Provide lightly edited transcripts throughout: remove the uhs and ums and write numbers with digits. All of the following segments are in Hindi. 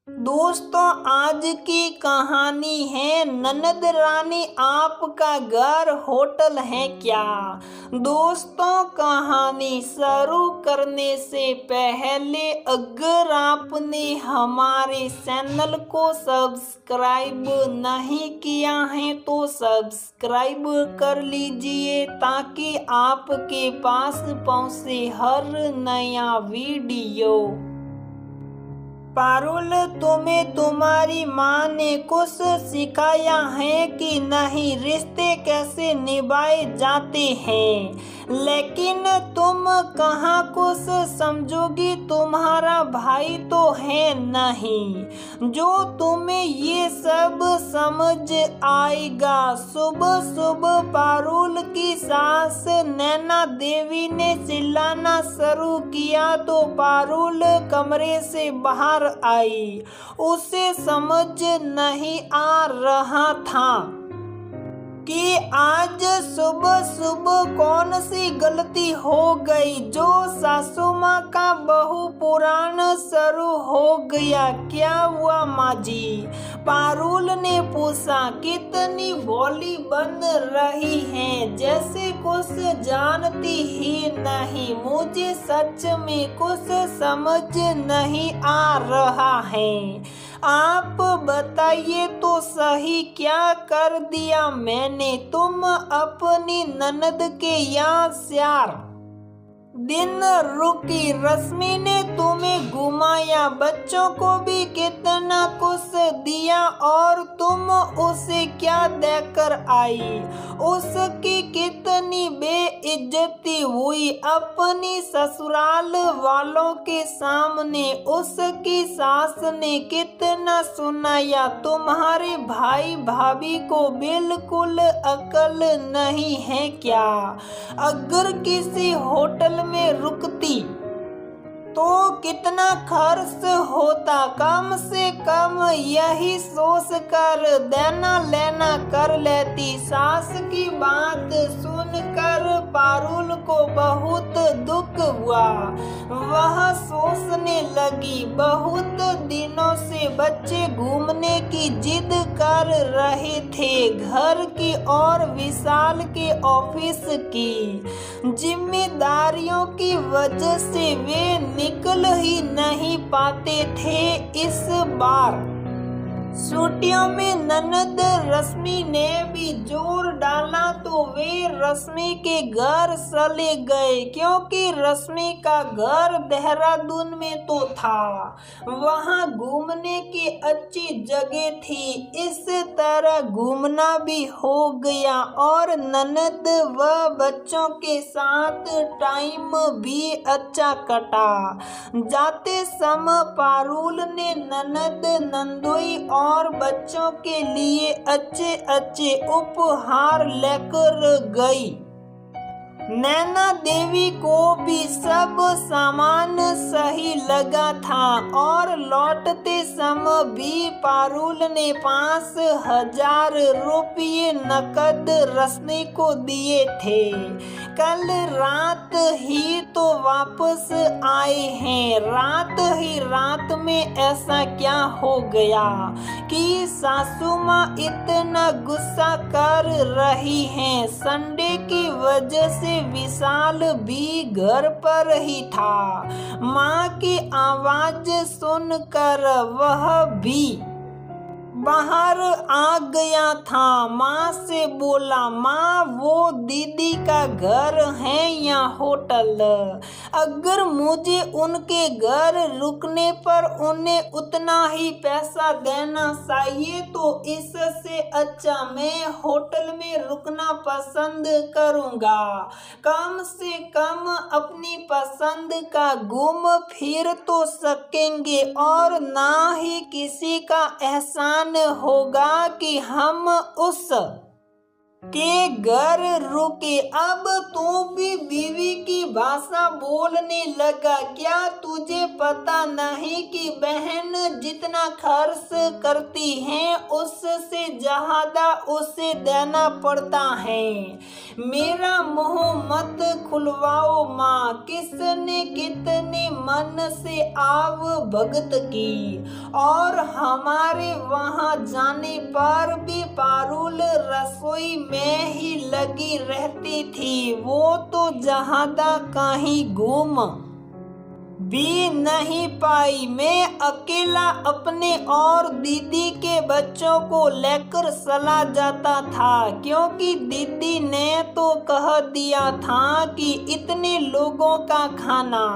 दोस्तों, आज की कहानी है ननद रानी आपका घर होटल है क्या। दोस्तों, कहानी शुरू करने से पहले अगर आपने हमारे चैनल को सब्सक्राइब नहीं किया है तो सब्सक्राइब कर लीजिए ताकि आपके पास पहुंचे हर नया वीडियो। पारुल, तुम्हें तुम्हारी माँ ने कुछ सिखाया है कि नहीं रिश्ते कैसे निभाए जाते हैं, लेकिन तुम कहाँ कुछ समझोगी। तुम्हारा भाई तो है नहीं जो तुम्हें ये सब समझ आएगा। सुबह सुबह पारुल की सास नैना देवी ने चिल्लाना शुरू किया तो पारुल कमरे से बाहर आई। उसे समझ नहीं आ रहा था कि आज सुबह सुबह कौन सी गलती हो गई जो सासू माँ का बहु पुराण शुरू हो गया। क्या हुआ माँ जी? पारुल ने पूछा। कितनी भोली बन रही है, जैसे कुछ जानती ही नहीं। मुझे सच में कुछ समझ नहीं आ रहा है। आप बताइए तो सही, क्या कर दिया मैंने? तुम अपनी ननद के यहाँ 4 दिन रुकी, रश्मि ने तुम्हें घुमाया, बच्चों को भी कितना कुछ दिया और तुम उसे क्या देकर आई? उसकी कितनी बेइज्जती हुई अपनी ससुराल वालों के सामने। उसकी सास ने कितना सुनाया। तुम्हारे भाई भाभी को बिल्कुल अकल नहीं है क्या? अगर किसी होटल में रुकती तो कितना खर्च होता, कम से कम यही सोच कर देना लेना कर लेती। सास की बात सुनकर पारुल को बहुत दुख हुआ। वह सोचने लगी, बहुत दिनों से बच्चे घूमने की जिद कर रहे थे, घर की और विशाल के ऑफिस की जिम्मेदारियों की वजह से वे निकल ही नहीं पाते थे। इस बार छुट्टियों में ननद रश्मि ने भी जोर डाला तो वे रश्मि के घर चले गए, क्योंकि रश्मि का घर देहरादून में तो था, वहां घूमने की अच्छी जगह थी। इस तरह घूमना भी हो गया और ननद व बच्चों के साथ टाइम भी अच्छा कटा। जाते समय पारुल ने ननद नंदोई और बच्चों के लिए अच्छे अच्छे उपहार लेकर गई। नैना देवी को भी सब सामान सही लगा था और लौटते समय भी पारुल ने 5,000 रुपये नकद रश्मि को दिए थे। कल रात ही तो वापस आए हैं। रात ही रात में ऐसा क्या हो गया कि सासू माँ इतना गुस्सा कर रही हैं? संडे की वजह से विशाल भी घर पर ही था। माँ की आवाज सुनकर वह भी बाहर आ गया था। माँ से बोला, माँ वो दीदी का घर है या होटल? अगर मुझे उनके घर रुकने पर उन्हें उतना ही पैसा देना चाहिए तो इससे अच्छा मैं होटल में रुकना पसंद करूँगा। कम से कम अपनी पसंद का घूम फिर तो सकेंगे और ना ही किसी का एहसान होगा कि हम उस के घर रुके। अब तू भी बीवी की भाषा बोलने लगा। क्या तुझे पता नहीं कि बहन जितना खर्च करती हैं उससे ज्यादा उसे देना पड़ता है। मेरा मुंह मत खुलवाओ माँ, किसने कितने मन से आव भगत की, और हमारे वहाँ जाने पर भी पारुल रसोई में ही लगी रहती थी। वो तो ज्यादा कहीं घूम भी नहीं पाई। मैं अकेला अपने और दीदी के बच्चों को लेकर चला जाता था, क्योंकि दीदी ने तो कह दिया था कि इतने लोगों का खाना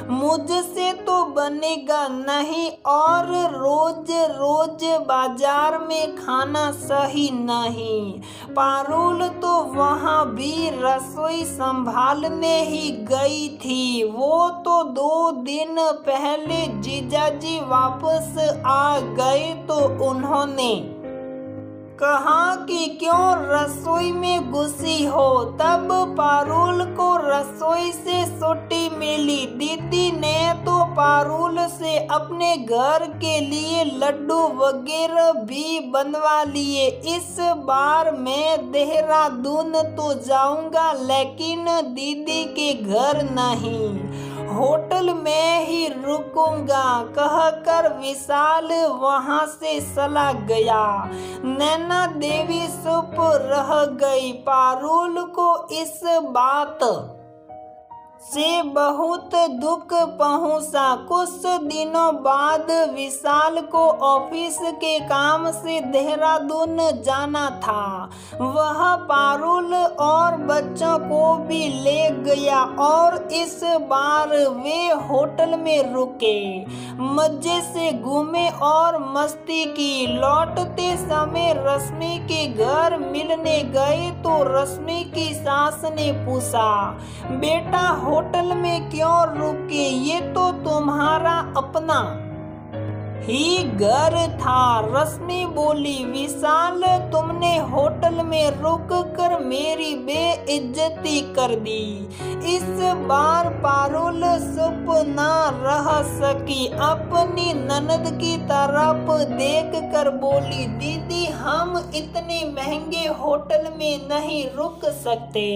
मुझसे तो बनेगा नहीं, और रोज रोज बाजार में खाना सही नहीं। पारुल तो वहाँ भी रसोई संभालने ही गई थी। वो तो 2 दिन पहले जीजाजी वापस आ गए तो उन्होंने कहा कि क्यों रसोई में घुसी हो। तब पारुल को रसोई से छुट्टी मिली। दीदी ने तो पारुल से अपने घर के लिए लड्डू वगैरह भी बनवा लिए। इस बार मैं देहरादून तो जाऊंगा, लेकिन दीदी के घर नहीं, होटल में ही रुकूंगा, कहकर विशाल वहां से चला गया। नैना देवी चुप रह गई। पारुल को इस बात से बहुत दुख पहुंचा। कुछ दिनों बाद विशाल को ऑफिस के काम से देहरादून जाना था। वह पारुल और बच्चों को भी ले गया और इस बार वे होटल में रुके, मजे से घूमे और मस्ती की। लौटते समय रश्मि के घर मिलने गए तो रश्मि की सास ने पूछा, बेटा होटल में क्यों रुके? ये तो तुम्हारा अपना ही घर था। रश्मि बोली, विशाल तुमने होटल में रुक कर मेरी बेइज्जती कर दी। इस बार पारुल चुप न रह सकी, अपनी ननद की तरफ देख कर बोली, दीदी हम इतने महंगे होटल में नहीं रुक सकते,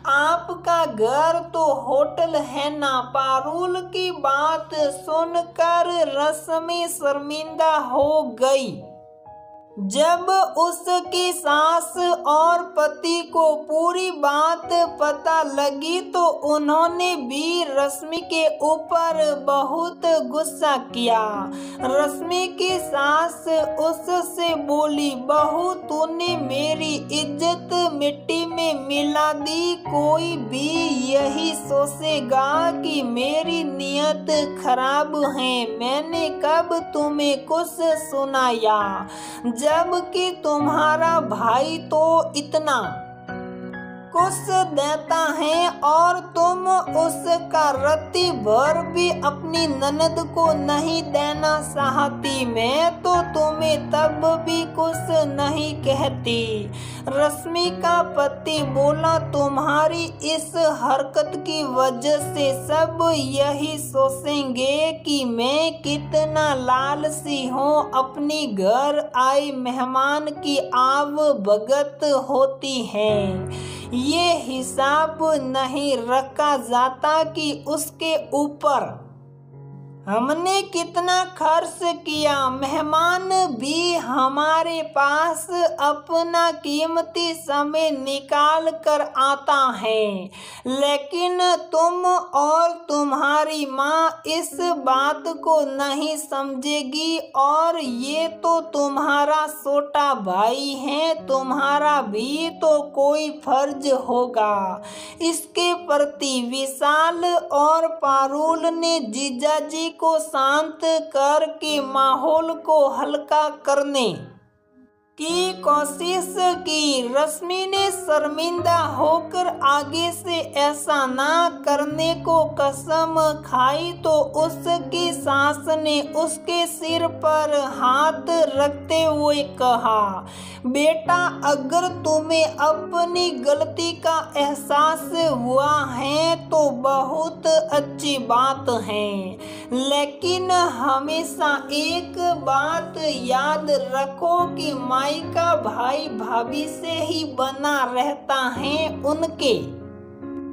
आपका घर तो होटल है ना। पारुल की बात सुनकर रश्मि शर्मिंदा हो गई। जब उसकी सास और पति को पूरी बात पता लगी तो उन्होंने भी रश्मि के ऊपर बहुत गुस्सा किया। रश्मि की सास उससे बोली, बहू तूने मेरी इज्जत मिट्टी में मिला दी। कोई भी यही सोचेगा कि मेरी नियत खराब है। मैंने कब तुम्हें कुछ सुनाया, जबकि तुम्हारा भाई तो इतना कुछ देता है और तुम उसका रत्ती भर भी अपनी ननद को नहीं देना चाहती। मैं तो तुम्हें तब भी कुछ नहीं कहती। रश्मि का पति बोला, तुम्हारी इस हरकत की वजह से सब यही सोचेंगे कि मैं कितना लालची हूँ। अपनी घर आए मेहमान की आव भगत होती है। ये हिसाब नहीं रखा जाता कि उसके ऊपर हमने कितना खर्च किया। मेहमान भी हमारे पास अपना कीमती समय निकाल कर आता है, लेकिन तुम और तुम्हारी माँ इस बात को नहीं समझेगी। और ये तो तुम्हारा छोटा भाई है, तुम्हारा भी तो कोई फर्ज होगा इसके प्रति। विशाल और पारुल ने जीजाजी को शांत करके माहौल को हल्का करने की कोशिश की। रश्मि ने शर्मिंदा होकर आगे से ऐसा ना करने को कसम खाई तो उसकी सास ने उसके सिर पर हाथ रखते हुए कहा, बेटा अगर तुम्हें अपनी गलती का एहसास हुआ है तो बहुत अच्छी बात है, लेकिन हमेशा एक बात याद रखो कि मायका भाई भाभी से ही बना रहता है। उनके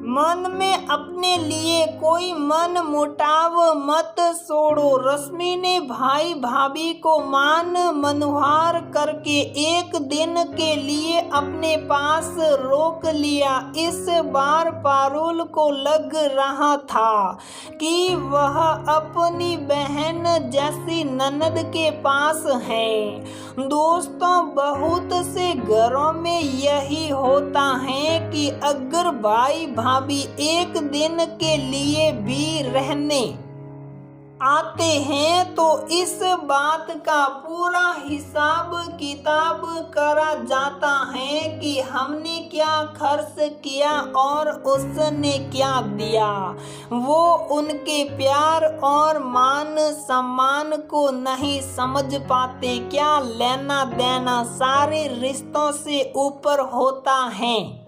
मन में अपने लिए कोई मन मुटाव मत छोड़ो। रश्मि ने भाई भाभी को मान मनुहार करके एक दिन के लिए अपने पास रोक लिया। इस बार पारुल को लग रहा था कि वह अपनी बहन जैसी ननद के पास है। दोस्तों, बहुत से घरों में यही होता है कि अगर भाई भाभी एक दिन के लिए भी रहने आते हैं तो इस बात का पूरा हिसाब किताब करा जाता है कि हमने क्या खर्च किया और उसने क्या दिया। वो उनके प्यार और मान सम्मान को नहीं समझ पाते। क्या लेना देना सारे रिश्तों से ऊपर होता है।